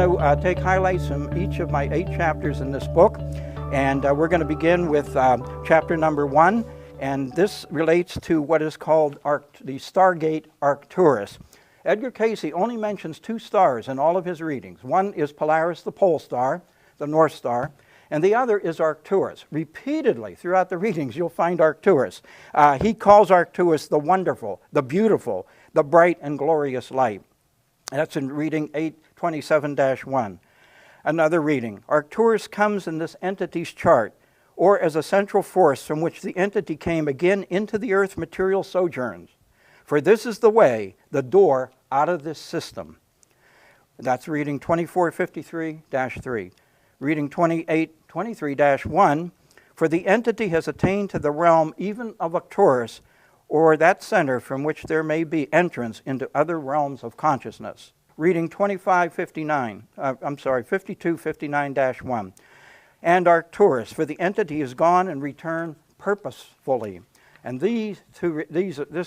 going to take highlights from each of my 8 chapters in this book, and we're going to begin with chapter number 1, and this relates to what is called the Stargate Arcturus. Edgar Cayce only mentions 2 stars in all of his readings. One is Polaris, the pole star, the North Star, and the other is Arcturus. Repeatedly throughout the readings, you'll find Arcturus. He calls Arcturus the wonderful, the beautiful, the bright and glorious light. That's in reading 827-1. Another reading. Arcturus comes in this entity's chart, or as a central force from which the entity came again into the earth's material sojourns. For this is the way, the door out of this system. That's reading 2453-3. Reading 2823-1. For the entity has attained to the realm even of Arcturus, or that center from which there may be entrance into other realms of consciousness. Reading 5259-1. And Arcturus, for the entity is gone and returned purposefully. And this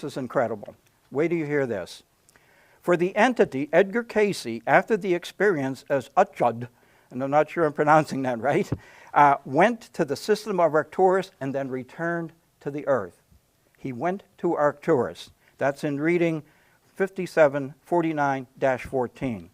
is incredible. Wait till you hear this. For the entity, Edgar Cayce, after the experience as Utjud, and I'm not sure I'm pronouncing that right, went to the system of Arcturus and then returned to the earth. He went to Arcturus. That's in reading 5749-14.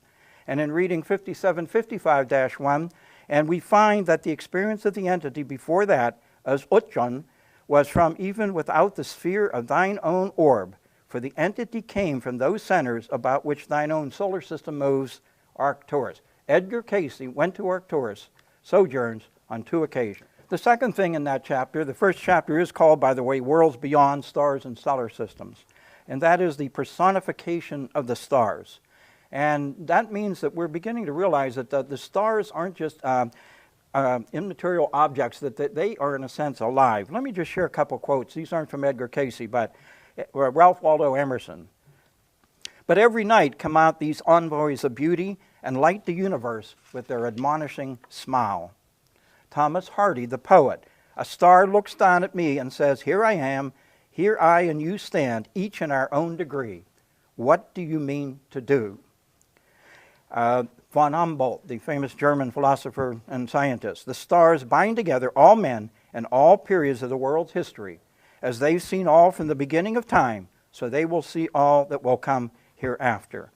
And in reading 5755-1, and we find that the experience of the entity before that, as Utjun, was from even without the sphere of thine own orb, for the entity came from those centers about which thine own solar system moves, Arcturus. Edgar Cayce went to Arcturus, sojourns on 2 occasions. The second thing in that chapter, the first chapter is called, by the way, Worlds Beyond Stars and Solar Systems, and that is the personification of the stars. And that means that we're beginning to realize that the stars aren't just immaterial objects, that they are, in a sense, alive. Let me just share a couple quotes. These aren't from Edgar Cayce, but Ralph Waldo Emerson. But every night come out these envoys of beauty and light the universe with their admonishing smile. Thomas Hardy, the poet, a star looks down at me and says, here I am, here I and you stand, each in our own degree. What do you mean to do? Von Humboldt, the famous German philosopher and scientist, the stars bind together all men and all periods of the world's history. As they've seen all from the beginning of time, so they will see all that will come hereafter.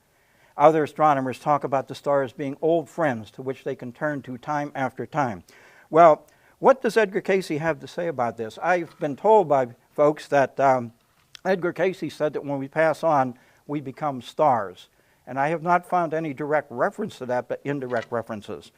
Other astronomers talk about the stars being old friends to which they can turn to time after time. Well, what does Edgar Cayce have to say about this? I've been told by folks that Edgar Cayce said that when we pass on, we become stars. And I have not found any direct reference to that, but indirect references.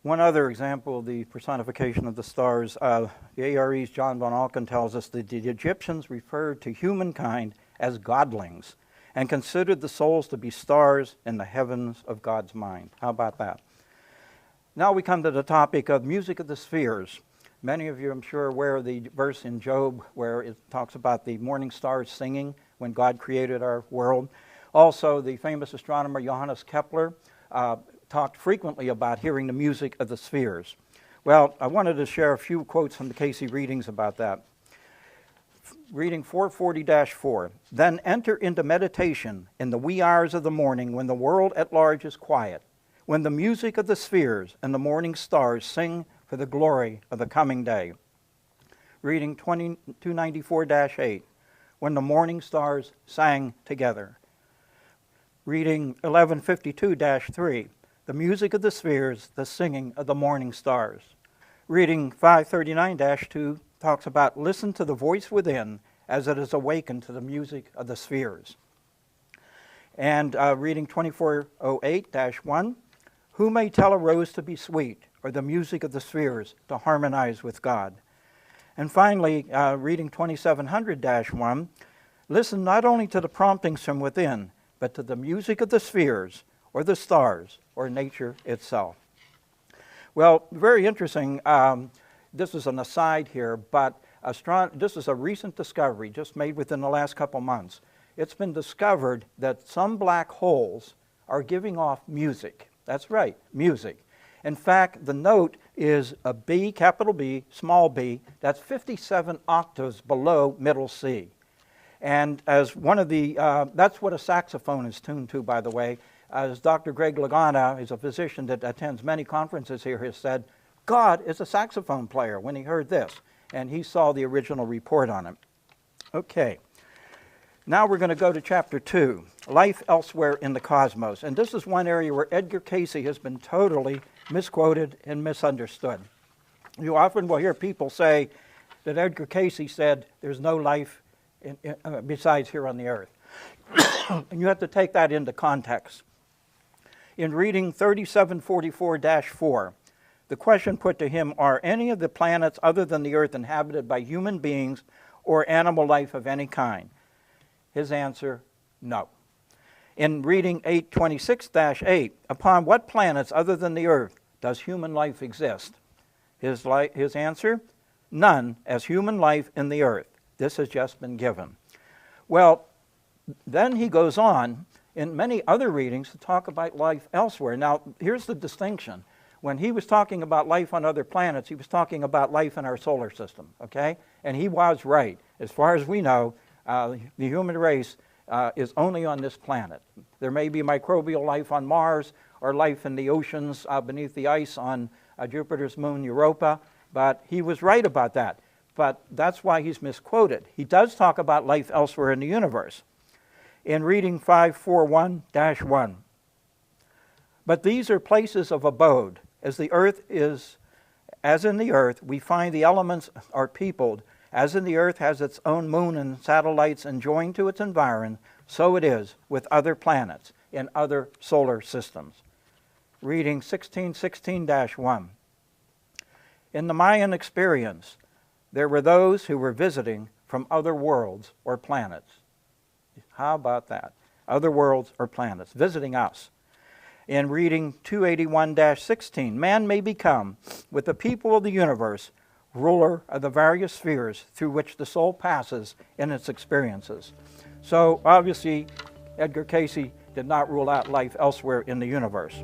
One other example of the personification of the stars, the A.R.E's John von Alken tells us that the Egyptians referred to humankind as godlings and considered the souls to be stars in the heavens of God's mind. How about that? Now we come to the topic of music of the spheres. Many of you, I'm sure, are aware of the verse in Job where it talks about the morning stars singing when God created our world. Also, the famous astronomer Johannes Kepler talked frequently about hearing the music of the spheres. Well, I wanted to share a few quotes from the Cayce readings about that. Reading 440-4. Then enter into meditation in the wee hours of the morning when the world at large is quiet, when the music of the spheres and the morning stars sing for the glory of the coming day. Reading 2294-8. When the morning stars sang together. Reading 1152-3. The music of the spheres, the singing of the morning stars. Reading 539-2 talks about listen to the voice within as it is awakened to the music of the spheres. And reading 2408-1, who may tell a rose to be sweet or the music of the spheres to harmonize with God? And finally, reading 2700-1, listen not only to the promptings from within, but to the music of the spheres or the stars or nature itself. Well, very interesting. This is an aside here, but this is a recent discovery just made within the last couple months. It's been discovered that some black holes are giving off music. That's right, music. In fact, the note is a B, capital B, small b, that's 57 octaves below middle C. And as one of the, that's what a saxophone is tuned to, by the way. as Dr. Greg Lagana, who's a physician that attends many conferences here, has said, God is a saxophone player when he heard this, and he saw the original report on it. Okay, now we're going to go to chapter 2, Life Elsewhere in the Cosmos. And this is one area where Edgar Cayce has been totally misquoted and misunderstood. You often will hear people say that Edgar Cayce said there's no life besides here on the earth. And you have to take that into context. In reading 3744-4, the question put to him, are any of the planets other than the earth inhabited by human beings or animal life of any kind? His answer, no. In reading 826-8, upon what planets other than the earth does human life exist? His answer, none as human life in the earth. This has just been given. Well, then he goes on in many other readings to talk about life elsewhere. Now, here's the distinction. When he was talking about life on other planets, he was talking about life in our solar system, okay? And he was right. As far as we know, the human race is only on this planet. There may be microbial life on Mars or life in the oceans beneath the ice on Jupiter's moon Europa, but he was right about that. But that's why he's misquoted. He does talk about life elsewhere in the universe. In reading 541-1, but these are places of abode. As the earth is, as in the earth, we find the elements are peopled. As in the earth has its own moon and satellites and joined to its environment, so it is with other planets in other solar systems. Reading 1616-1. In the Mayan experience, there were those who were visiting from other worlds or planets. How about that? Other worlds or planets, visiting us. In reading 281-16, man may become, with the people of the universe, ruler of the various spheres through which the soul passes in its experiences. So, obviously, Edgar Cayce did not rule out life elsewhere in the universe.